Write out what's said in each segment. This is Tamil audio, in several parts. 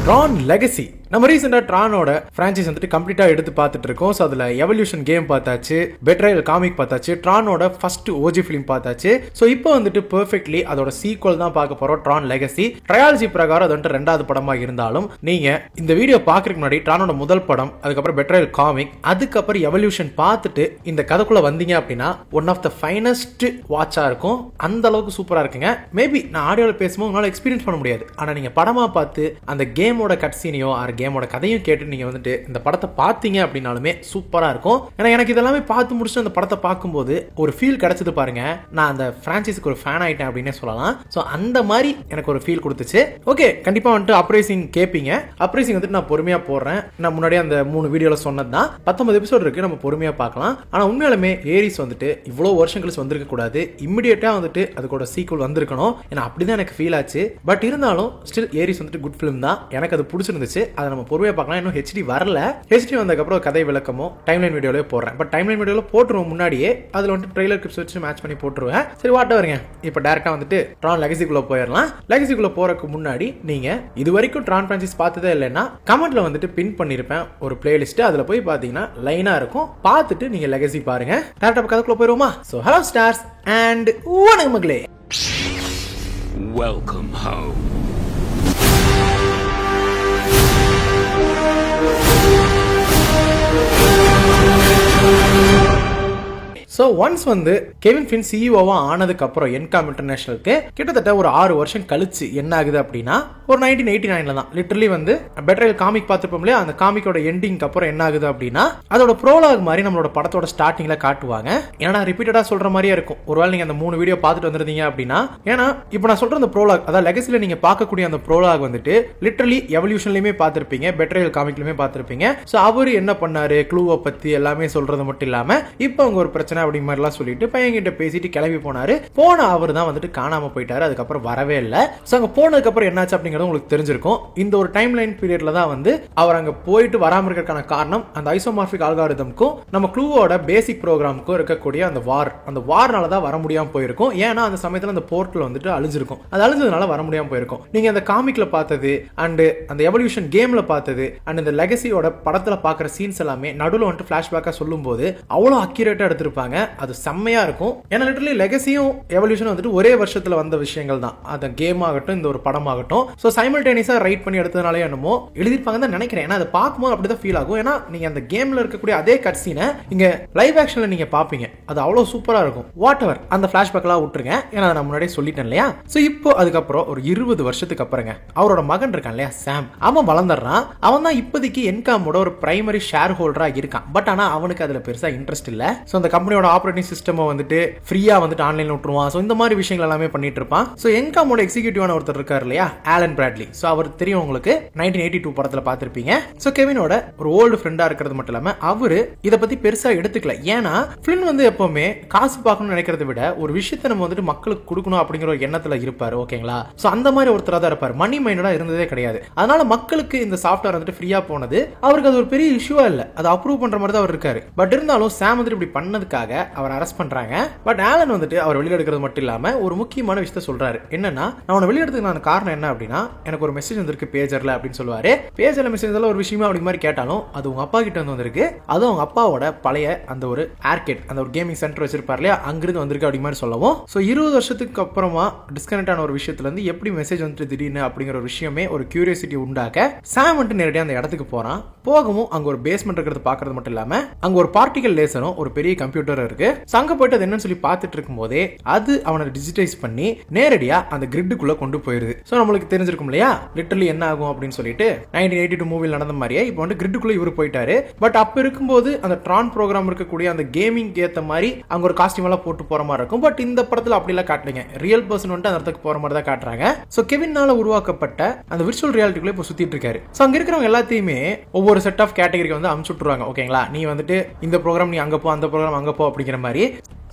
ட்ரான் லெகசி நம்ம ரீசெண்டா ட்ரானோட பிரான்சைஸ் வந்துட்டு கம்ப்ளீட்டா எடுத்து பார்த்துட்டு இருக்கோம். ஸோ அதுல எவல்யூஷன் கேம் பார்த்தாச்சு, பெட்ரையல் காமிக் பார்த்தாச்சு, ட்ரானோட ஃபர்ஸ்ட் ஓஜி ஃபிலிம் பார்த்தாச்சு. ஸோ இப்போ வந்துட்டு பெர்ஃபெக்ட்லி அதோட சீக்வல் தான் பார்க்க போறோம், ட்ரான் லெகசி. ட்ரையாலஜி பிரகாரம் அது வந்துட்டு ரெண்டாவது படமா இருந்தாலும் நீங்க இந்த வீடியோ பாக்குறதுக்கு முன்னாடி ட்ரானோட முதல் படம், அதுக்கப்புறம் பெட்ரையல் காமிக், அதுக்கப்புறம் எவல்யூஷன் பார்த்துட்டு இந்த கதைக்குள்ள வந்தீங்க அப்படின்னா ஒன் ஆஃப் த ஃபைனஸ்ட் வாட்சா இருக்கும். அந்த அளவுக்கு சூப்பரா இருக்குங்க. மேபி நான் ஆடியோல பேசும்போது உங்களால எக்ஸ்பீரியன்ஸ் பண்ண முடியாது, ஆனா நீங்க படமா பார்த்து அந்த கேமோட கட்சீனையோ கேமோட கதையும் கேட்டு நீங்க வந்துட்டு இந்த படத்தை பார்த்தீங்க அப்படின்னாலுமே சூப்பரா இருக்கும். ஏன்னா எனக்கு இதெல்லாமே பார்த்து முடிச்சுட்டு அந்த படத்தை பார்க்கும்போது ஒரு ஃபீல் கிடைச்சது பாருங்க. நான் அந்த பிரான்சைஸ்க்கு ஒரு ஃபேன் ஆயிட்டேன் அப்படின்னே சொல்லலாம். ஸோ அந்த மாதிரி எனக்கு ஒரு ஃபீல் கொடுத்துச்சு. ஓகே, கண்டிப்பா வந்துட்டு அப்ரைசிங் கேட்பீங்க. அப்ரைசிங் வந்துட்டு நான் பொறுமையா போடுறேன். நான் முன்னாடியே அந்த 3 வீடியோல சொன்னதுதான். 19 எபிசோட் இருக்கு, நம்ம பொறுமையா பார்க்கலாம். ஆனா உண்மையாலுமே ஏரிஸ் வந்துட்டு இவ்வளவு வருஷம் கழிச்சு வந்திருக்க கூடாது, இமிடியேட்டா வந்துட்டு அதுக்கோட சீக்வல் வந்திருக்கணும். ஏன்னா அப்படிதான் எனக்கு ஃபீல் ஆச்சு. பட் இருந்தாலும் ஸ்டில் ஏரிஸ் வந்துட்டு குட் ஃபிலிம் தான். எனக்கு அது பிடிச்சிருந்துச்சு. அதை நம்ம பொறுமையா பார்க்கலாம். இன்னும் ஹெச்டி வரல. ஹெச்டி வந்ததுக்கப்புறம் கதை விளக்கமோ டைம்லைன் வீடியோல போடுறேன். பட் டைம்லைன் வீடியோல போட்டுருவோம் முன்னாடியே. அதுல வந்துட்டு ட்ரெய்லர் கிளிப்ஸ் வச்சு மேட்ச் பண்ணி போட்டுருவேன். சரி, வாட்ட வருங்க. இப்போ டைரக்டா வந்துட்டு ட்ரான் லெகசிக்குள்ள போயிடலாம். லெகசிக்குள்ள போறதுக்கு முன்னாடி நீங்க இது வரைக்கும் ட்ரான் பிரான்சைஸ் பார்த்ததே இல்லைன்னா கமெண்ட்ல வந்துட்டு பின் பண்ணிருப்பேன் ஒரு பிளேலிஸ்ட். அதுல போய் பாத்தீங்கன்னா லைனா இருக்கும். பார்த்துட்டு நீங்க லெகசி பாருங்க. டைரக்டா கதைக்குள்ள போயிருவோமா? சோ ஹலோ ஸ்டார்ஸ் அண்ட் வணக்கம் மக்களே. Welcome home. ஸோ ஒன்ஸ் வந்து கெவின் ஃபின் சிஇஓவா ஆனதுக்கு அப்புறம் என்காம் இன்டர்நேஷனலுக்கு கிட்டத்தட்ட ஒரு 6 வருஷம் கழிச்சு என்ன ஆகுது அப்படின்னா ஒரு 1989ல தான் லிட்டரலி வந்து பெட்ரையல் காமிக் பார்த்துப்போம் இல்லையா, அந்த காமிக்கோட எண்டிங்க்கு அப்புறம் என்ன ஆகுது அப்படின்னா அதோட ப்ரோலாக் மாதிரி நம்மளோட படத்தோட ஸ்டார்டிங்ல காட்டுவாங்க. ஏன்னா ரிப்பீட்டடா சொல்ற மாதிரியே இருக்கும். ஒருவேளை நீங்க அந்த 3 வீடியோ பார்த்துட்டு வந்திருந்தீங்க அப்படின்னா, ஏன்னா இப்போ நான் சொல்ற அந்த ப்ரோலாக், அதாவது லெகசில நீங்க பார்க்கக்கூடிய அந்த ப்ரோலாக் வந்துட்டு லிட்டரலி எவல்யூஷன்லயுமே பார்த்திருப்பீங்க, பெட்ரையல் காமிக்லயுமே பார்த்திருப்பீங்க. ஸோ அவரு என்ன பண்ணாரு, க்ளூவை பத்தி எல்லாமே சொல்றது மட்டும் இல்லாம இப்போ அங்க ஒரு பிரச்சனை அப்படி மாதிரிலாம் சொல்லிட்டு பையன்கிட்ட பேசிட்டு கிளம்பி போனாரு. போன அவர் தான் வந்துட்டு காணாம போயிட்டாரு. அதுக்கப்புறம் வரவே இல்லை. ஸோ அங்க போனதுக்கு அப்புறம் என்னாச்சு அப்படிங்கிறது உங்களுக்கு தெரிஞ்சிருக்கும். இந்த ஒரு டைம் லைன் பீரியட்ல தான் வந்து அவர் அங்க போயிட்டு வராம இருக்கிறதுக்கான காரணம் அந்த ஐசோமார்பிக் அல்காரிதம்க்கும் நம்ம க்ளூவோட பேசிக் ப்ரோக்ராமுக்கும் இருக்கக்கூடிய அந்த வார்னால தான் வர முடியாம போயிருக்கும். ஏன்னா அந்த சமயத்துல அந்த போர்ட்டல் வந்துட்டு அழிஞ்சிருக்கும். அது அழிஞ்சதுனால வர முடியாம போயிருக்கும். நீங்க அந்த காமிக்ல பார்த்தது அண்ட் அந்த எவல்யூஷன் கேம்ல பார்த்தது அண்ட் இந்த லெகசியோட படத்துல பாக்குற சீன்ஸ் எல்லாமே நடுவில் வந்துட்டு பிளாஷ்பேக்கா சொல்லும் போது அவ்வளவு அக்யூரேட்டா எடுத்திருப்பாங்க. அது செம்மையா இருக்கும். ஏன்னா லிட்டரலி லெகசியும் எவல்யூஷன் வந்துட்டு ஒரே வருஷத்துல வந்த விஷயங்கள் தான். அந்த கேம் ஆகட்டும், இந்த ஒரு படம் ஆகட்டும். சோ சைமல்டேனியஸா ரைட் பண்ணி எடுத்ததுனாலே என்னமோ எழுதிருப்பாங்க தான் நினைக்கிறேன். ஏன்னா அதை பார்க்கும்போது அப்படிதான் ஃபீல் ஆகும். ஏன்னா நீங்க அந்த கேம்ல இருக்கக்கூடிய அதே கட் சீனை இங்க லைவ் ஆக்ஷன்ல நீங்க பாப்பீங்க. அது அவ்வளவு சூப்பரா இருக்கும். வாட் எவர் அந்த பிளாஷ்பேக்லாம் விட்டுருங்க. ஏன்னா நான் முன்னாடியே சொல்லிட்டேன் இல்லையா. சோ இப்போ அதுக்கப்புறம் ஒரு 20 வருஷத்துக்கு அப்புறங்க அவரோட மகன் இருக்கான் இல்லையா, சாம், அவன் வளர்ந்துடுறான். அவன் தான் இப்போதைக்கு என்காமோட ஒரு பிரைமரி ஷேர் ஹோல்டரா இருக்கான். பட் ஆனா அவனுக்கு அதுல பெருசா இன்ட்ரெஸ்ட் இல்ல. சோ அந்த கம்பெனியோட ஆபரேட்டிங் சிஸ்டம் வந்துட்டு ஃப்ரீயா வந்துட்டு ஆன்லைன்ல விட்டுருவான். சோ இந்த மாதிரி விஷயங்கள் எல்லாமே பண்ணிட்டு இருப்பான். சோ என்காமோட எக்ஸிகியூட்டிவான ஒருத்தர் இருக்காரு இல்லையா, ஆலன் பிராட்லி. சோ அவர் தெரியும் உங்களுக்கு, 1982 படத்துல பார்த்திருப்பீங்க. சோ கெவினோட ஒரு ஓல்டு ஃப்ரெண்டா இருக்கிறது மட்டும் இல்லாம அவரு இத பத்தி பெருசா எடுத்துக்கல. ஏன்னா ஃபிளின் வந்து எப்பவுமே காசு பார்க்கணும்னு நினைக்கிறத விட ஒரு விஷயத்தை நம்ம வந்துட்டு மக்களுக்கு கொடுக்கணும் அப்படிங்கிற ஒரு எண்ணத்துல இருப்பாரு. ஓகேங்களா? சோ அந்த மாதிரி ஒருத்தரா தான் இருப்பாரு. மணி மைண்டடா இருந்ததே கிடையாது. அதனால மக்களுக்கு இந்த சாஃப்ட்வேர் வந்துட்டு ஃப்ரீயா போனது அவருக்கு அது ஒரு பெரிய இஷ்யூவா இல்ல. அதை அப்ரூவ் பண்ற மாதிரி தான் அவர் இருக்காரு. பட் இருந்தாலும் சாம் வந்துட்டு இப்படி பண்ணதுக்காக அவர் அரெஸ்ட் பண்றாங்க. பட் ஆலன் வந்துட்டு அவர் வெளியில எடுக்கிறது மட்டும் இல்லாம ஒரு முக்கியமான விஷயத்த சொல்றாரு. என்னன்னா, நான் உன்னை வெளிய எடுத்துக்கான காரணம் என்ன அப்படின்னா, எனக்கு ஒரு மெசேஜ் வந்திருக்கு பேஜர்ல அப்படின்னு சொல்லுவாரு. பேஜர்ல மெசேஜ் ஒரு விஷயமா அப்படி மாதிரி கேட்டாலும் அது உங்க அப்பா கிட்ட வந்து வந்திருக்கு. அது அவங்க அப்பாவோட பழைய அந்த ஒரு ஆர்கேட், அந்த ஒரு கேமிங் சென்டர் வச்சிருப்பாரு இல்லையா, அங்கிருந்து வந்திருக்கு அப்படி மாதிரி சொல்லவும். சோ 20 வருஷத்துக்கு அப்புறமா டிஸ்கனெக்ட் ஆன ஒரு விஷயத்துல இருந்து எப்படி மெசேஜ் வந்துட்டு திடீர்னு அப்படிங்கிற ஒரு விஷயமே ஒரு கியூரியாசிட்டி உண்டாக்க சாம் வந்துட்டு நேரடியாக அந்த இடத்துக்கு போறான். போகவும் அங்க ஒரு பேஸ்மெண்ட் இருக்கிறது பாக்குறது மட்டும் இல்லாம அங்க ஒரு பார்ட்டிகல் லேசரும் ஒரு பெரிய கம்ப்யூட்டர் இருக்கு. அங்க போயிட்டு அது என்னன்னு சொல்லி பார்த்துட்டு இருக்கும் போதே அது அவனை டிஜிட்டைஸ் பண்ணி நேரடியா அந்த கிரிட்டுக்குள்ள கொண்டு போயிருது. சோ நம்மளுக்கு தெரிஞ்சிருக்கும் இல்லையா லிட்டரலி என்ன ஆகும் அப்படின்னு சொல்லிட்டு 1982 மூவில நடந்த மாதிரியே இப்போ வந்து கிரிட்டுக்குள்ள இவர் போயிட்டாரு. பட் அப்ப இருக்கும்போது அந்த ட்ரான் ப்ரோக்ராம் இருக்கக்கூடிய அந்த கேமிங் ஏத்த மாதிரி அங்க ஒரு காஸ்டியூம் எல்லாம் போட்டு போற மாதிரி இருக்கும். பட் இந்த படத்துல அப்படி எல்லாம் காட்டுறீங்க, ரியல் பர்சன் வந்துட்டு அந்த இடத்துக்கு போற மாதிரி தான் காட்டுறாங்க. சோ கெவினால உருவாக்கப்பட்ட அந்த விர்ச்சுவல் ரியாலிட்டிக்குள்ள இப்போ சுத்திட்டு இருக்காரு. சோ அங்க இருக்கிறவங்க எல்லாத்தையுமே ஒவ்வொரு செட் ஆஃப் கேட்டகரிக்கு வந்து அனுப்பிச்சு விட்டுருவாங்க. ஓகேங்களா, நீ வந்துட்டு இந்த ப்ரோக்ராம் நீ அங்க போ, அந்த ப்ரோக்ராம் அங்க போ பாப்போம் அப்படிங்கிற மாதிரி.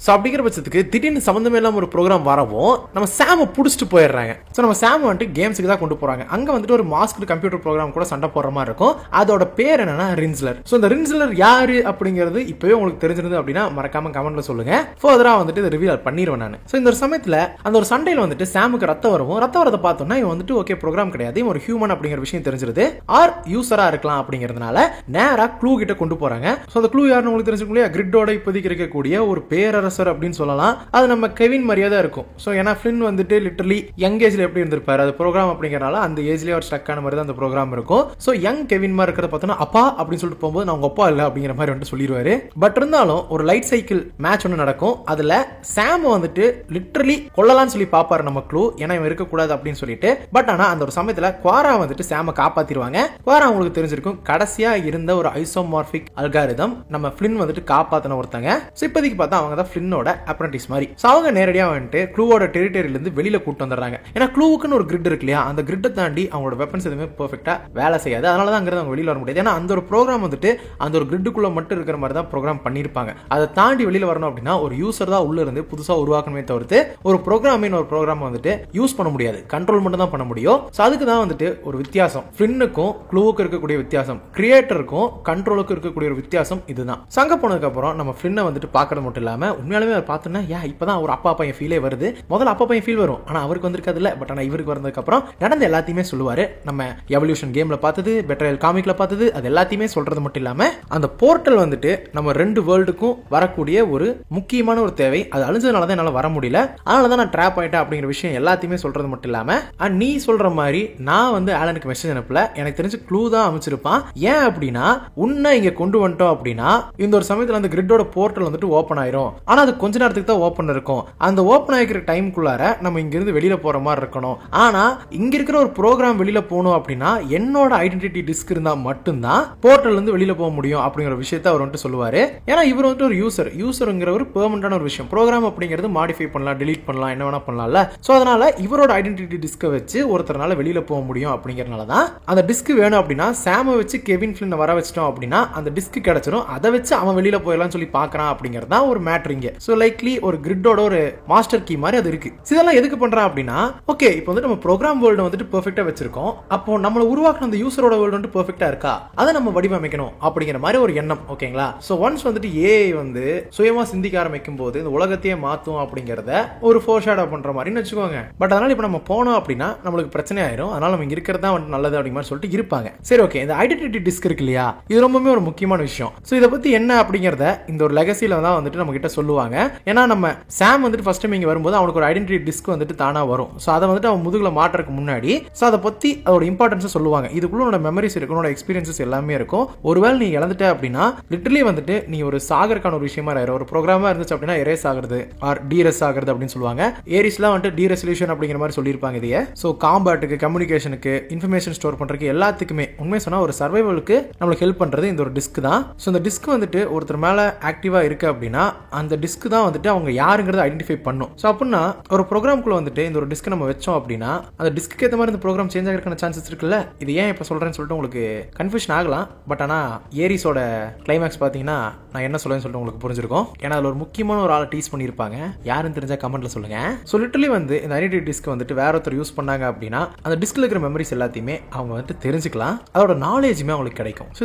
ஸோ அப்படிங்கிற பட்சத்துக்கு திடீர்னு சம்மந்தமே இல்லாமல் ஒரு ப்ரோக்ராம் வரவும் நம்ம சாமை பிடிச்சிட்டு போயிடுறாங்க. ஸோ நம்ம சாம் வந்துட்டு கேம்ஸுக்கு தான் கொண்டு போறாங்க. அங்கே வந்துட்டு ஒரு மாஸ்க் கம்ப்யூட்டர் ப்ரோக்ராம் கூட சண்டை போடுற மாதிரி இருக்கும். அதோட பேர் என்னன்னா ரின்ஸ்லர். ஸோ இந்த ரின்ஸ்லர் யாரு அப்படிங்கிறது இப்பவே உங்களுக்கு தெரிஞ்சிருந்தது அப்படின்னா மறக்காம கமெண்ட்ல சொல்லுங்க. ஃபர்தரா வந்துட்டு இதை ரிவீல் பண்ணிடுவேன் நான். ஸோ இந்த ஒரு சமயத்தில் அந்த ஒரு சண்டையில் வந்துட்டு சாமுக்கு ரத்தம் வரவும், ரத்தம் வரதை பார்த்தோம்னா இவன் வந்துட்டு ஓகே ப்ரோக்ராம் கிடையாது, இவன் ஒரு ஹியூமன் அப்படிங்கிற விஷயம் தெரிஞ்சிருது. ஆர் யூசரா இருக்கலாம் அப்படிங்கிறதுனால நேரா க்ளூ கிட்ட கொண்டு போறாங்க. ஸோ அந்த க்ளூ யாருன்னு உங்களுக்கு தெரிஞ்சுக்க இல்லையா, கிரிட்டோட இப்போதைக்கு இருக்கக்கூடிய ஒரு பேரரசர் அப்படின்னு சொல்லலாம். அது நம்ம கெவின் மாதிரியே தான் இருக்கும். ஸோ ஏன்னா ஃபிளின் வந்துட்டு லிட்டரலி யங் ஏஜ்ல எப்படி இருந்திருப்பாரு, அது ப்ரோக்ராம் அப்படிங்கறனால அந்த ஏஜ்லயே ஒரு ஸ்டக் ஆன மாதிரி தான் அந்த ப்ரோக்ராம் இருக்கும். ஸோ யங் கெவின் மாதிரி இருக்கிறத பார்த்தோன்னா அப்பா அப்படின்னு சொல்லிட்டு போகும்போது நான் உங்க அப்பா இல்லை அப்படிங்கிற மாதிரி வந்துட்டு சொல்லிடுவாரு. பட் இருந்தாலும் ஒரு லைட் சைக்கிள் மேட்ச் ஒன்று நடக்கும். அதுல சாம் வந்துட்டு லிட்டரலி கொள்ளலாம்னு சொல்லி பாப்பாரு நம்ம க்ளூ, ஏன்னா இவன் இருக்கக்கூடாது அப்படின்னு சொல்லிட்டு. பட் ஆனா அந்த ஒரு சமயத்துல குவாரா வந்துட்டு சாம காப்பாத்திடுவாங்க. குவாரா உங்களுக்கு தெரிஞ்சிருக்கும் கடைசியா இருந்த ஒரு ஐசோமார்பிக் அல்காரிதம் நம்ம ஃபிளின் வந்துட்டு காப்பாத்தின ஒருத்தங்க. ஸோ இப்போதைக்கு பார்த்தா அவங்க தான் ஃபிளினோட அப்ரண்டிஸ் மாதிரி. அவங்க நேரடியா வந்துட்டு க்ளூவோட டெரிட்டரியில இருந்து வெளியில கூட்டு வந்துடுறாங்க. ஏன்னா க்ளூவுக்குன்னு ஒரு கிரிட் இருக்கு இல்லையா, அந்த கிரிட்டை தாண்டி அவங்களோட வெப்பன்ஸ் எதுவுமே பெர்ஃபெக்ட்டா வேலை செய்யாது. அதனால தான் அங்கிருந்து அவங்க வெளியில வர முடியாது. ஏன்னா அந்த ஒரு ப்ரோக்ராம் வந்துட்டு அந்த ஒரு கிரிட்டுக்குள்ள மட்டும் இருக்கிற மாதிரி தான் ப்ரோக்ராம் பண்ணிருப்பாங்க. அதை தாண்டி வெளியில வரணும் அப்படின்னா ஒரு யூசர் தான் உள்ள இருந்து புதுசா உருவாக்கணுமே தவிர்த்து ஒரு ப்ரோக்ராம் வந்துட்டு யூஸ் பண்ண முடியாது, கண்ட்ரோல் மட்டும் தான் பண்ண முடியும். அதுக்கு தான் வந்துட்டு ஒரு வித்தியாசம் ஃபிளின்னுக்கும் க்ளூவுக்கு இருக்கக்கூடிய வித்தியாசம், கிரியேட்டருக்கும் கண்ட்ரோலுக்கும் இருக்கக்கூடிய ஒரு வித்தியாசம் இதுதான். சங்க போனதுக்கு அப்புறம் நம்ம ஃபிளின்னை வந்துட்டு பாக்குறது மட்டும் இல்லாம உண்மையாலுமே பார்த்தோன்னா இப்பதான் ஒரு அப்பா பையன் ஃபீலே வருது. முதல்ல அப்பா பையன் ஃபீல் வரும், ஆனா அவருக்கு வந்திருக்காது இல்ல. பட் ஆனா இவருக்கு வந்ததுக்கு அப்புறம் நடந்த எல்லாத்தையுமே சொல்லுவாரு. நம்ம எவல்யூஷன் கேம்ல பார்த்தது, பெட்ரையல் காமிக்ல பார்த்தது, அது எல்லாத்தையுமே சொல்றது மட்டும் இல்லாம அந்த போர்ட்டல் வந்துட்டு நம்ம ரெண்டு வேர்ல்டுக்கும் வரக்கூடிய ஒரு முக்கியமான ஒரு தேவை. அது அழிஞ்சதுனால தான் என்னால வர முடியல, அதனால தான் நான் ட்ராப் ஆயிட்டேன் அப்படிங்கிற விஷயம் எல்லாத்தையுமே சொல்றது மட்டும் இல்லாம நீ சொல்ற மாதிரி நான் வந்து ஆலனுக்கு மெசேஜ் அனுப்பல, எனக்கு தெரிஞ்சு க்ளூ தான் அமைச்சிருப்பான். ஏன் அப்படின்னா உன்னை இங்க கொண்டு வந்துட்டோம் அப்படின்னா இந்த ஒரு சமயத்துல அந்த கிரிட்டோட போர்ட்டல் வந்துட்டு ஓபன் ஆயிரும். ஆனா அது கொஞ்ச நேரத்துக்கு தான் ஓபன் இருக்கும். அந்த ஓபன் ஆகிக்கிற டைம்குள்ளார நம்ம இங்க இருந்து வெளியில போற மாதிரி இருக்கணும். ஆனா இங்க இருக்கிற ஒரு ப்ரோக்ராம் வெளியில போகணும் அப்படின்னா என்னோட ஐடென்டிட்டி டிஸ்க் இருந்தா மட்டும்தான் போர்ட்டல் இருந்து வெளியில போக முடியும் அப்படிங்கிற விஷயத்தை அவர் வந்துட்டு சொல்லுவாரு. ஏன்னா இவர் வந்துட்டு ஒரு யூசர்ங்கிற ஒரு பெர்மனன்டான ஒரு விஷயம். ப்ரோக்ராம் அப்படிங்கிறது மாடிஃபை பண்ணலாம், டெலீட் பண்ணலாம், என்ன வேணா பண்ணலாம்ல. சோ அதனால இவரோட ஐடென்டிட்டி டிஸ்கை வச்சு ஒருத்தரால வெளியில போக முடியும் அப்படிங்கறதுனால தான் அந்த டிஸ்க் வேணும் அப்படின்னா சாம வச்சு கெவின் ஃபிளின் வர வச்சிட்டோம் அப்படின்னா அந்த டிஸ்க் கிடைச்சிரும். அதை வச்சு அவன் வெளியில போயிடலாம் சொல்லி பாக்குறான் அப்படிங்கறது தான் ஒரு மேட்ரிங்க. சோ லைக்லி ஒரு கிரிட்டோட ஒரு மாஸ்டர் கீ மாதிரி அது இருக்கு. இதெல்லாம் எதுக்கு பண்றான் அப்படின்னா ஓகே இப்போ வந்து நம்ம ப்ரோக்ராம் வேர்ல்டு வந்துட்டு பெர்ஃபெக்ட்டா வச்சிருக்கோம், அப்போ நம்மள உருவாக்குன அந்த யூசரோட வேர்ல்டு வந்து பெர்ஃபெக்ட்டா இருக்கா, அதை நம்ம வடிவமைக்கணும் அப்படிங்கிற மாதிரி ஒரு எண்ணம். ஓகேங்களா? சோ ஒன்ஸ் வந்துட்டு ஏஐ வந்து சுயமா சிந்திக்க ஆரம்பிக்கும் போது இந்த உலகத்தையே மாத்தும் அப்படிங்கறத ஒரு ஃபோர்ஷேடோ பண்ற மாதிரி வச்சுக்கோங்க. பட் அதனால இப்போ நம்ம போனோம் அப்படின்னா நம்மளுக்கு பிரச்சனை ஆயிரும். அதனால நம்ம இங்க இருக்கிறது தான் வந்து நல்லது அப்படிங்கிற மாதிரி சொல்லிட்டு இருப்பாங்க. சரி ஓகே, இந்த ஐடென்டிட்டி டிஸ்க் இருக்கு இல்லையா, இது ரொம்பவே ஒரு முக்கியமான விஷயம். சோ இதை பத்தி என்ன அப்படிங்கறத இந்த ஒரு லெகசில தான் வந்துட்டு நம்ம கிட்ட சொல்லுவாங்க. ஏன்னா நம்ம சாம் வந்துட்டு ஃபர்ஸ்ட் டைம் இங்க வரும்போது அவனுக்கு ஒரு ஐடென்டிட்டி டிஸ்க் வந்துட்டு தானா வரும். சோ அதை வந்துட்டு அவன் முதுகுல மாற்றறதுக்கு முன்னாடி சோ அதை பத்தி அதோட இம்பார்ட்டன்ஸ் சொல்லுவாங்க. இதுக்குள்ள உன்னோட மெமரிஸ் இருக்கும், உன்னோட எக்ஸ்பீரியன்சஸ் எல்லாமே இருக்கும். ஒருவேளை நீ இழந்துட்ட அப்படின்னா லிட்டரலி வந்துட்டு நீ ஒரு சாகருக்கான ஒரு விஷயமா ஆயிரும். ஒரு ப்ரோக்ராமா இருந்துச்சு அப்படின்னா எரேஸ் ஆகுறது ஆர் டீரெஸ் ஆகுறது அப்படின்னு சொல்லுவாங்க. ஏரிஸ்லாம் வந்துட்டு டீரெசல்யூஷன் அப்படிங்கிற மாதிரி சொல்லியிருப்பாங்க இதையே. சோ காம்பேட்டுக்கு, கம்யூனிகேஷனுக்கு, இன்ஃபர்மேஷன் ஸ்டோர் பண்றதுக்கு எல்லாத்துக்குமே உண்மை சொன்னா ஒரு சர்வைவலுக்கு நம்மளுக்கு ஹெல்ப் பண்றது இந்த ஒரு டிஸ்க் தான். சோ இந்த டிஸ்க் வந்துட்டு ஒருத்தர் மேல ஆக்டிவா இருக்கு அப்படின்னா அந்த டிஸ்க் தான் வந்துட்டு அவங்க யாருங்கிறத ஐடென்டிஃபை பண்ணும். சோ அப்படின்னா ஒரு ப்ரோக்ராம்குள்ள வந்துட்டு இந்த ஒரு டிஸ்க் நம்ம வச்சோம் அப்படின்னா அந்த டிஸ்க்கு ஏற்ற மாதிரி இந்த ப்ரோக்ராம் சேஞ்ச் ஆகிறதுக்கான சான்சஸ் இருக்குல்ல. இது ஏன் இப்ப சொல்றேன்னு சொல்லிட்டு உங்களுக்கு கன்ஃபியூஷன் ஆகலாம். பட் ஆனா ஏரிஸோட கிளைமேக்ஸ் பாத்தீங்கன்னா நான் என்ன சொல்றேன்னு சொல்லிட்டு உங்களுக்கு புரிஞ்சிருக்கும். ஏன்னா அதுல ஒரு முக்கியமான ஒரு ஆளை டீஸ் பண்ணிருப்பாங்க. யாருன்னு தெரிஞ்சா கமெண்ட்ல சொல்லுங்க. சோ லிட்டரலி வந்து இந்த ஐடென்டிட்டி டிஸ்க் வந்துட்டு வேற ஒருத்தர் யூஸ் பண்ணாங்க அப்படின்னா அந்த டிஸ்க்ல இருக்கிற மெமரிஸ் எல்லாத்தையுமே அவங்க வந்துட்டு தெரிஞ்சுக்கலாம். அதோட நாலேஜுமே அவங்களுக்கு கிடைக்கும். ஸோ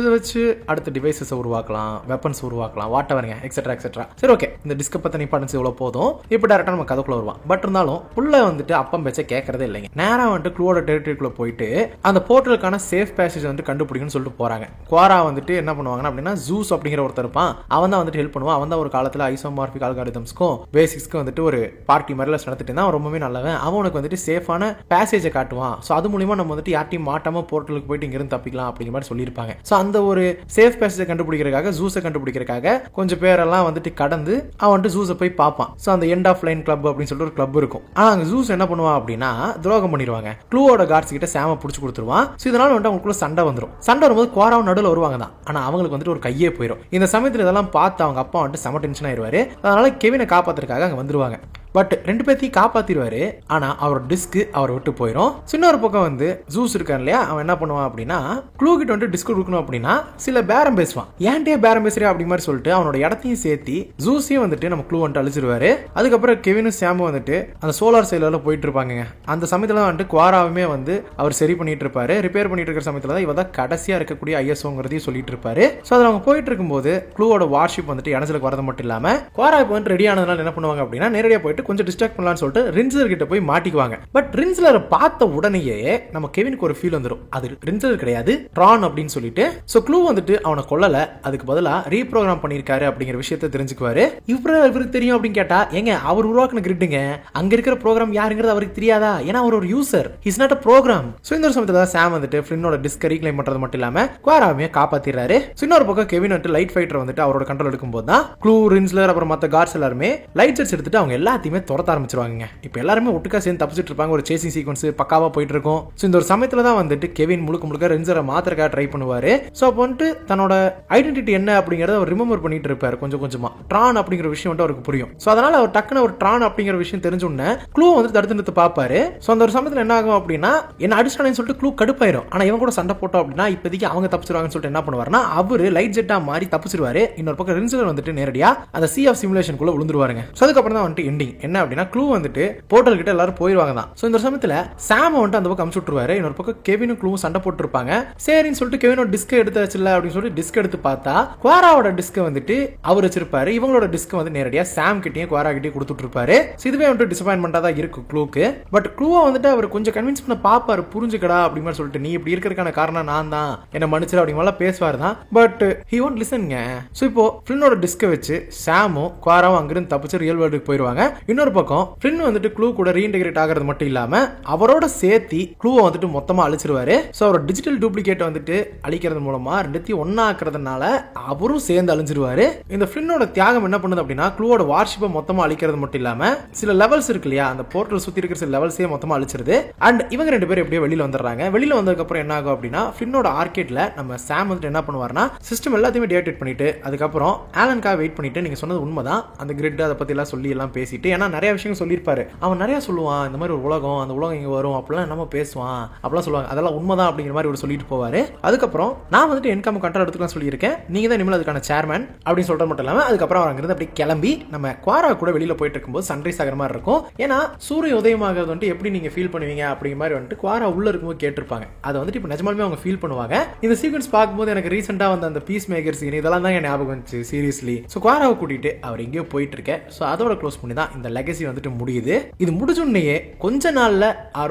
இதை வச்சு அடுத்த டிவைசஸ் உருவாக்கலாம், வெப்பன்ஸ் உருவாக்கலாம், வாட் எவருங்க எக்ஸெட்ரா எக்ஸெட்ரா. சரி ஓகே, இந்த டிஸ்க் பத்தி இம்பார்ட்டன்ஸ் இவ்வளவு போதும். இப்போ டேரக்டா நம்ம கதைக்குள்ள வருவான். பட் இருந்தாலும் புள்ள வந்துட்டு அப்பம் பேச்ச கேட்கறதே இல்லைங்க. நேரா வந்துட்டு க்ளூவோட டெரிட்டரிக்குள்ள போயிட்டு அந்த போர்ட்டலுக்கான சேஃப் பேசேஜ் வந்து கண்டுபிடிக்கணும்னு சொல்லிட்டு போறாங்க. குவாரா வந்துட்டு என்ன பண்ணுவாங்கன்னா அப்படின்னா ஜூஸ் அப்படிங்கிற ஒருத்தர் இருப்பான். அவன் தான் வந்துட்டு ஹெல்ப் பண்ணுவான். அவன் தான் ஒரு காலத்துல ஐசோமார்பிக் அல்காரிதம்ஸ்க்கும் பேசிக்ஸ்க்கும் வந்துட்டு ஒரு பார்ட்டி மாதிரில நடத்திட்டு இருந்தான். ரொம்பவே நல்லவன். அவனுக்கு வந்துட்டு சேஃபான பேசேஜை காட்டுவான். ஸோ அது மூலியமா நம்ம வந்துட்டு யார்ட்டையும் மாட்டாம போர்ட்டலுக்கு போயிட்டு இங்கிருந்து தப்பிக்கலாம் அப்படிங்கிற மாதிரி சொல்லியிருப்பாங்க. ஸோ அந்த ஒரு சேஃப் பேசேஜை கண்டுபிடிக்கிறதுக்காக, ஜூஸை கண்டுபிடிக்கிறதுக்காக கொஞ்சம் பேரெல்லாம் வந்துட்டு கடந்து அவன் வந்துட்டு ஜூஸை போய் பார்ப்பான். ஸோ அந்த எண்ட் ஆஃப் லைன் கிளப் அப்படின்னு சொல்லிட்டு ஒரு கிளப் இருக்கும். ஆனா அங்க ஜூஸ் என்ன பண்ணுவான் அப்படின்னா துரோகம் பண்ணிடுவாங்க. க்ளூவோட கார்ட்ஸ் கிட்ட சாம புடிச்சு கொடுத்துருவான். ஸோ இதனால வந்துட்டு அவங்களுக்குள்ள சண்டை வந்துடும். சண்டை வரும்போது குவாராவும் நடுவில் வருவாங்க தான். ஆனா அவங்களுக்கு வந்துட்டு ஒரு கையே போயிடும். இந்த சமயத்தில் இதெல்லாம் பார்த்து அவங்க அப்பா வந்துட்டு செம டென்ஷன் ஆயிடுவாரு. அதனால கெவினை காப்பாத்துறதுக்காக அங்க வந்துருவாங்க. பட் 2 பேத்தையும் காப்பாத்திடுவாரு. ஆனா அவரோட டிஸ்க் அவர் விட்டு போயிடும். இன்னொரு பக்கம் வந்து ஜூஸ் இருக்கான் இல்லையா, அவன் என்ன பண்ணுவான் அப்படின்னா க்ளூ கிட்ட வந்து டிஸ்க் கொடுக்கணும் அப்படின்னா சில பேரம் பேசுவான். ஏன்டே பேரம் பேசுறியா அப்படி மாதிரி சொல்லிட்டு அவனோட இடத்தையும் சேர்த்து ஜூஸையும் வந்துட்டு நம்ம க்ளூ வந்துட்டு அழிச்சிருவாரு. அதுக்கப்புறம் கெவினும் சாமும் வந்துட்டு அந்த சோலார் சைல போயிட்டு இருப்பாங்க. அந்த சமயத்துல வந்துட்டு குவாராவுமே வந்து அவர் சரி பண்ணிட்டு இருப்பாரு. ரிப்பேர் பண்ணிட்டு இருக்கிற சமயத்துல தான் இவதான் கடைசியா இருக்கக்கூடிய ஐஎஸ்ஓங்கிறதையும் சொல்லிட்டு இருப்பாரு. சோ அதுல அவங்க போயிட்டு இருக்கும்போது க்ளூவோட வார்ஷிப் வந்துட்டு இடத்துல வரது மட்டும் இல்லாம குவாரா இப்போ வந்து ரெடி ஆனதுனால என்ன பண்ணுவாங்க அப்படின்னா நேரடியா போயிட்டு கொஞ்சம் டிஸ்ட்ராக்ட் பண்ணலாம்னு சொல்லிட்டு ரின்சலர் கிட்ட போய் மாட்டிக்குவாங்க. பட் ரின்சலரை பார்த்த உடனேயே நம்ம கெவினுக்கு ஒரு ஃபீல் வந்துடும், அது ரின்சலர் கிடையாது ட்ரான் அப்படின்னு சொல்லிட்டு. சோ க்ளூ வந்துட்டு அவனை கொல்லல, அதுக்கு பதிலா ரீப்ரோகிராம் பண்ணிருக்காரு அப்படிங்கிற விஷயத்தை தெரிஞ்சுக்குவாரு. இவருக்கு தெரியும் அப்படின்னு கேட்டா, ஏங்க அவர் உருவாக்குன கிரிட்டுங்க, அங்க இருக்கிற ப்ரோக்ராம் யாருங்கிறது அவருக்கு தெரியாதா? ஏன்னா அவர் ஒரு user, is not a program. So இந்த சமயத்துல சாம் வந்துட்டு ஃப்ளின்னோட டிஸ்க் ரீக்ளைம் பண்றது மட்டும் இல்லாம குவாராவையும் காப்பாத்திடுறாரு. இன்னொரு பக்கம் கெவின் வந்துட்டு லைட் ஃபைட்டர் வந்துட்டு அவரோட கண்ட்ரோல் எடுக்கும்போது தான் க்ளூ, ரின்ஸ்லர் அப்புறம் மத்த கார்ட்ஸ் எல்லாருமே லைட் செட்ஸ் எடுத்துட்டு அவங்க எல்லாத்தையுமே துரத்த ஆரம்பிச்சிருவாங்க. இப்போ எல்லாருமே ஒட்டுக்கா சேர்ந்து தப்பிச்சிட்டு இருப்பாங்க. ஒரு சேசிங் சீக்வன்ஸ் பக்காவா போயிட்டு இருக்கும். சோ இந்த ஒரு சமயத்துல தான் வந்துட்டு கெவின் முழுக்க ரின்சரை மாத்திரக்கா ட்ரை பண்ணுவாரு. சோ அப்போ வந்துட்டு தன்னோட ஐடென்டிட்டி என்ன அப்படிங்கறத அவர் ரிமெம்பர் பண்ணிட்டு இருப்பாரு கொஞ்சம் கொஞ்சமா. ட்ரான் அப்படிங்கிற விஷயம் வந்து அவருக்கு புரியும். சோ அதனால அவர் டக்குனு ஒரு ட்ரான் அப்படிங்கிற விஷயம் தெரிஞ்ச உடனே க்ளூ வந்து தடுத்து நிறுத்த பாப்பாரு. சோ அந்த ஒரு சமயத்துல என்ன ஆகும் அப்படின்னா என்ன அடிச்சானேன்னு சொல்லிட்டு க்ளூ கடுப்பாயிரும். ஆனா இவன் கூட சண்டை போட்டோம் அப்படின்னா இப்போதைக்கு அவங்க தப்பிச்சிருவாங்கன்னு சொல்லிட்டு என்ன பண்ணுவாருன்னா அவரு லைட் ஜெட்டா மாறி தப்பிச்சிருவாரு. இன்னொரு பக்கம் ரின்சலர் வந்துட்டு நேரடியா அந்த சி ஆஃப் சிமுலேஷன் குள்ள விழுந்துருவாருங்க. சோ அதுக்கப்புறம் தான் வந்துட்டு எண்டிங் என்ன அப்படின்னா க்ளூ வந்துட்டு போர்ட்டல் கிட்ட எல்லாரும் போயிருவாங்க தான். சோ இந்த சமயத்துல சாம் வந்துட்டு அந்த பக்கம் அமுச்சு விட்டுருவாரு. இன்னொரு பக்கம் கெவினும் க்ளூவும் சண்டை போட்டு இருப்பாங்க. சரின்னு சொல்லிட்டு கெவினோட டிஸ்க் எடுத்தாச்சுல அப்படின்னு சொல்லிட்டு டிஸ்க் எடுத்து பார்த்தா குவாராவோட டிஸ்க் வந்துட்டு அவர் வச்சிருப்பாரு. இவங்களோட டிஸ்க் வந்து நேரடியா சாம் கிட்டயும் குவாரா கிட்டயும் கொடுத்துட்டு இருப்பாரு. இதுவே வந்துட்டு டிசப்பாயின்மெண்டா தான் இருக்கு க்ளூக்கு. பட் க்ளூவை வந்துட்டு அவர் கொஞ்சம் கன்வின்ஸ் பண்ண பாப்பாரு, புரிஞ்சுக்கடா அப்படி மாதிரி சொல்லிட்டு நீ இப்படி இருக்கிறதுக்கான காரணம் நான் தான், என்ன மன்னிச்சிரு அப்படி மாதிரி பேசுவார் தான். பட் ஹி ஒன்ட் லிசன்ங்க. சோ இப்போ ஃப்ளின்னோட டிஸ்கை வச்சு சாமும் குவாராவும் அங்கிருந்து தப்பிச்சு ரியல் வேர்ல்டுக்கு போயிருவாங்க. இன்னொரு பக்கம் ஃப்ளின் வந்துட்டு க்ளூ கூட ரீஇன்டகிரேட் ஆகிறது மட்டும் இல்லாம அவரோட சேர்த்து க்ளூவை வந்துட்டு மொத்தமா அழிச்சிருவாரு. சோ அவர் டிஜிட்டல் டூப்ளிகேட் வந்துட்டு அழிக்கிறது மூலமா ரெண்டுத்தையும் ஒன்னா ஆக்குறதுனால அவரும் சேர்ந்து அழிஞ்சிருவாரு. இந்த ஃப்ளின்னோட தியாகம் என்ன பண்ணுது அப்படின்னா க்ளூவோட வார்ஷிப்பை மொத்தமா அழிக்கிறது மட்டும் இல்லாம சில லெவல்ஸ் இருக்கு இல்லையா, அந்த போர்ட்டல் சுத்தி இருக்கிற சில லெவல்ஸே மொத்தமா அழிச்சிருது. அண்ட் இவங்க 2 பேரும் எப்படியோ வெளியில வந்துடுறாங்க. வெளியில வந்ததுக்கு அப்புறம் என்ன ஆகும் அப்படின்னா ஃப்ளின்னோட ஆர்கேட்ல நம்ம சாம் வந்துட்டு என்ன பண்ணுவாருன்னா சிஸ்டம் எல்லாத்தையுமே டிஆக்டிவேட் பண்ணிட்டு அதுக்கப்புறம் ஆலன்காக வெயிட் பண்ணிட்டு நீங்க சொன்னது உண்மைதான், அந்த கிரிட் அதை பத்தி எல்லாம் சொல்லி எல்லாம் பேசிட்டு, ஏன்னா நிறைய விஷயங்கள் சொல்லியிருப்பாரு, அவன் நிறைய சொல்லுவான் இந்த மாதிரி ஒரு உலகம், அந்த உலகம் இங்க வரும் அப்படிலாம் என்னமோ பேசுவான் அப்படிலாம் சொல்லுவாங்க, அதெல்லாம் உண்மைதான் அப்படிங்கிற மாதிரி ஒரு சொல்லிட்டு போவாரு. அதுக்கப்புறம் நான் வந்துட்டு என்கம் கண்ட்ரோல் எடுத்துக்கலாம் சொல்லியிருக்கேன், நீங்க தான் இனிமேல் அதுக்கான சேர்மேன் அப்படின்னு சொல்றது மட்டும் இல்லாம அதுக்கப்புறம் அவர் அங்கிருந்து அப்படி கிளம்பி நம்ம குவாரா கூட வெளியில போயிட்டு இருக்கும்போது சன்ரைஸ் ஆகிற மாதிரி இருக்கும். ஏன்னா சூரிய உதயமாகிறது வந்துட்டு எப்படி நீங்க ஃபீல் பண்ணுவீங்க அப்படிங்கிற மாதிரி வந்துட்டு குவாரா உள்ள இருக்கும்போது கேட்டிருப்பாங்க. அதை வந்துட்டு இப்போ நிஜமாலுமே அவங்க ஃபீல் பண்ணுவாங்க. இந்த சீக்வன்ஸ் பார்க்கும்போது எனக்கு ரீசெண்டா வந்த அந்த பீஸ் மேக்கர் சீன் இதெல்லாம் தான் ஞாபகம் வந்துச்சு சீரியஸ்லி. ஸோ குவாராவை கூட்டிட்டு அவர் எங்கேயோ போயிட்டு இருக்கேன். ஸோ அதோட க்ளோஸ் பண்ணி தான் இந்த லெகசி வந்துட்டு முடியுது. இது முடிச்சுன்னே கொஞ்ச நாள்ல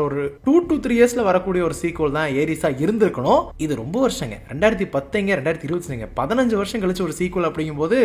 ஒரு 2 to 3 இயர்ஸ்ல வரக்கூடிய ஒரு சீக்வல் தான் ஏரிஸா இருந்திருக்கணும். இது ரொம்ப வருஷங்க, 2010 2020 15 வருஷம் கழிச்சு ஒரு சீக்வல் அப்படிங்கும் போது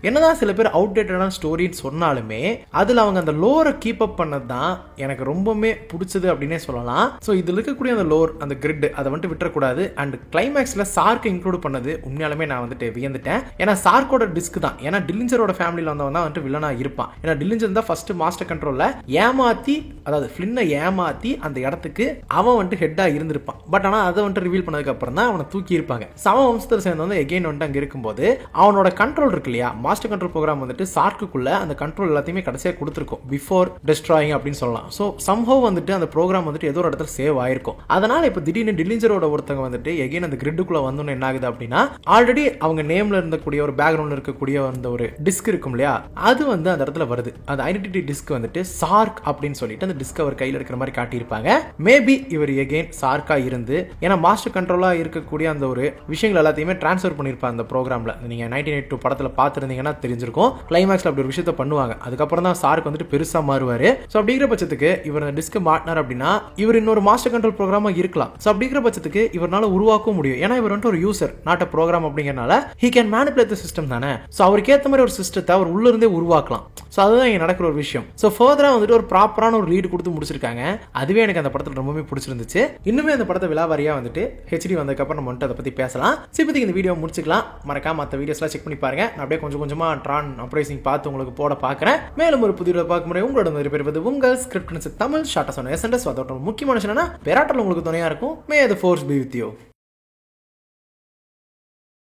என்னதான் சில பேர் அவுடேட்டடான ஸ்டோரின்னு சொன்னாலுமே அதுல அவங்க அந்த லோரை கீப் அப் பண்ணது தான் எனக்கு ரொம்பவே பிடிச்சது அப்படின்னே சொல்லலாம். ஸோ இதுல இருக்கக்கூடிய அந்த லோர், அந்த கிரிட் அதை வந்துட்டு விட்டுறக்கூடாது. அண்ட் கிளைமேக்ஸ்ல சார்க் இன்க்ளூட் பண்ணது உண்மையாலுமே நான் வந்துட்டு வியந்துட்டேன். ஏன்னா சார்க்கோட டிஸ்க் தான், ஏன்னா டில்லிஞ்சரோட ஃபேமிலியில வந்தவன் தான் வந்துட்டு வில்லனா இருப்பான். ஏன்னா டில்லிஞ்சர் தான் ஃபர்ஸ்ட் மாஸ்டர் கண்ட்ரோல்ல ஏமாத்தி, அதாவது ஃப்ளின்னை ஏமாத்தி அந்த இடத்துக்கு அவன் வந்துட்டு ஹெட்டா இருந்திருப்பான். பட் ஆனா அதை வந்துட்டு ரிவீல் பண்ணதுக்கு அப்புறம் தான் அவனை தூக்கி இருப்பாங்க. சம வம்சத்தில் சேர்ந்து வந்து எகைன் வந்துட்டு அங்க இருக்கும்போது அவனோட கண்ட்ரோல் இருக்கு இல்லையா, மாஸ்டர் கண்ட்ரோல் ப்ரோக்ராம் வந்துட்டு சார்க்குள்ள அந்த கண்ட்ரோல் எல்லாத்தையுமே கடைசியா கொடுத்துருக்கும் பிஃபோர் டெஸ்ட்ராயிங் அப்படின்னு சொல்லலாம். ஸோ சம்ஹவ் வந்துட்டு அந்த ப்ரோக்ராம் வந்துட்டு ஏதோ ஒரு இடத்துல சேவ் ஆயிருக்கும். அதனால இப்போ திடீர்னு டில்லிஞ்சரோட ஒருத்தவங்க வந்துட்டு எகைன் அந்த கிரிட்டுக்குள்ள வந்தோன்னு என்ன ஆகுது அப்படின்னா ஆல்ரெடி அவங்க நேம்ல இருந்தக்கூடிய ஒரு பேக்ரவுண்ட்ல இருக்கக்கூடிய அந்த ஒரு டிஸ்க் இருக்கும் இல்லையா, அது வந்து அந்த இடத்துல வருது. அந்த ஐடென்டிட்டி டிஸ்க் வந்துட்டு சார்க் அப்படின்னு சொல்லிட்டு அந்த டிஸ்க் அவர் கையில் இருக்கிற மாதிரி காட்டியிருப்பாங்க. மேபி இவர் எகைன் சார்க்கா இருந்து, ஏன்னா மாஸ்டர் கண்ட்ரோலா இருக்கக்கூடிய அந்த ஒரு விஷயங்கள் எல்லாத்தையுமே டிரான்ஸ்ஃபர் பண்ணிருப்பாங்க அந்த ப்ரோக்ராம்ல. நீங்க 1982 படத்துல பார்த்திருந்தீங்கன்னா தெரிஞ்சிருக்கும். கிளைமேக்ஸ்ல அப்படி ஒரு விஷயத்த பண்ணுவாங்க. அதுக்கப்புறம் தான் சார்க் வந்துட்டு பெருசா மாறுவாரு. ஸோ அப்படிங்கிற பட்சத்துக்கு இவர் அந்த டிஸ்க் மாட்டினார் அப்படின்னா இவர் இன்னொரு மாஸ்டர் கண்ட்ரோல் ப்ரோக்ராமா இருக்கலாம். ஸோ அப்படிங்கிற பட்சத்துக்கு இவரால் உருவாக்கவும் முடியும். ஏன்னா இவர் வந்துட்டு ஒரு யூசர், நாட் அ ப்ரோக்ராம் அப்படிங்கறனால he can manipulate the system தானே. ஸோ அவருக்கு ஏற்ற மாதிரி ஒரு சிஸ்டத்தை அவர் உள்ள இருந்தே உருவாக்கலாம். ஸோ அதுதான் இங்க நடக்கிற ஒரு விஷயம். ஸோ ஃபர்தரா வந்துட்டு ஒரு ப்ராப்பரான ஒரு லீடு கொடுத்து முடிச்சிருக்காங்க. அதுவே எனக்கு அந்த படத்தில் ரொம்பவே பிடிச்சிருந்துச்சு. இன்னுமே அந்த படத்தை விலாவாரியா வந்துட்டு ஹெச்டி வந்ததுக்கப்புறம் நம்ம வந்துட்டு அதை பத்தி பேசலாம். ஸோ இப்போதைக்கு இந்த வீடியோ முடிச்சுக்கலாம். மறக்காம மற்ற வீடியோஸ்லாம் செக் பண்ணி பாருங்க. நான் அப்படியே கொஞ்சம் கொஞ்சமா ட்ரான் அப்ரைசிங் பார்த்து உங்களுக்கு போட பார்க்குறேன். மேலும் ஒரு புதிய பார்க்க முறை உங்களோட பெறுவது உங்கள் ஸ்கிரிப்ட் தமிழ் ஷார்ட்டா சொன்ன எஸ்என்எஸ். அதோட முக்கியமான விஷயம் என்னன்னா பெராட்டல் உங்களுக்கு துணையா இருக்கும். May the force be with you.